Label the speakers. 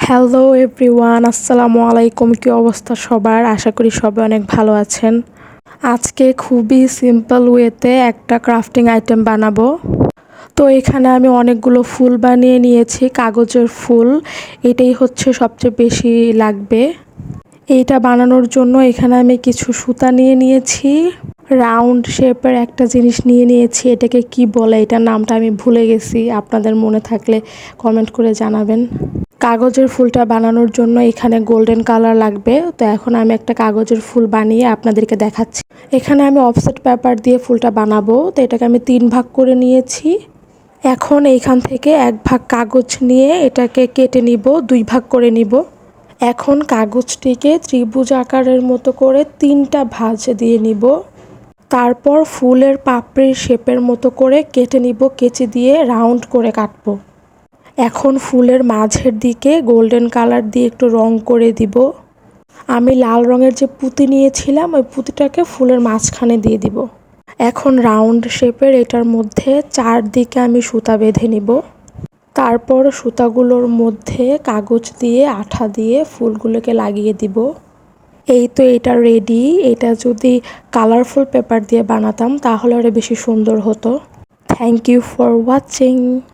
Speaker 1: Hello everyone, আসসালামু আলাইকুম। কী অবস্থা সবার? আশা করি সবাই অনেক ভালো আছেন। আজকে খুবই সিম্পল ওয়েতে একটা ক্রাফটিং আইটেম বানাবো। তো এখানে আমি অনেকগুলো ফুল বানিয়ে নিয়েছি, কাগজের ফুল। এটাই হচ্ছে সবচেয়ে বেশি লাগবে। এইটা বানানোর জন্য এখানে আমি কিছু সুতা নিয়ে নিয়েছি, রাউন্ড শেপের একটা জিনিস নিয়ে নিয়েছি। এটাকে কি বলে, এটার নামটা আমি ভুলে গেছি। আপনাদের মনে থাকলে কমেন্ট করে জানাবেন। কাগজের ফুলটা বানানোর জন্য এখানে গোল্ডেন কালার লাগবে। তো এখন আমি একটা কাগজের ফুল বানিয়ে আপনাদেরকে দেখাচ্ছি। এখানে আমি অফসেট পেপার দিয়ে ফুলটা বানাবো। তো এটাকে আমি 3 ভাগ করে নিয়েছি। এখন এইখান থেকে 1 ভাগ কাগজ নিয়ে এটাকে কেটে নিব, 2 ভাগ করে নিব। এখন কাগজটিকে ত্রিভুজ আকারের মতো করে 3টা ভাঁজ দিয়ে নিব। তারপর ফুলের পাপড়ির শেপের মতো করে কেটে নিব, কেচি দিয়ে রাউন্ড করে কাটবো। এখন ফুলের মাঝের দিকে গোল্ডেন কালার দিয়ে একটু রং করে দিব। আমি লাল রঙের যে পুঁতি নিয়েছিলাম, ওই পুঁতিটাকে ফুলের মাঝখানে দিয়ে দিব। এখন রাউন্ড শেপের এটার মধ্যে চারদিকে আমি সুতা বেঁধে নিব। তারপর সুতাগুলোর মধ্যে কাগজ দিয়ে আঠা দিয়ে ফুলগুলোকে লাগিয়ে দিব। এই তো এটা রেডি। এটা যদি কালারফুল পেপার দিয়ে বানাতাম তাহলে আরও বেশি সুন্দর হতো। Thank you for watching.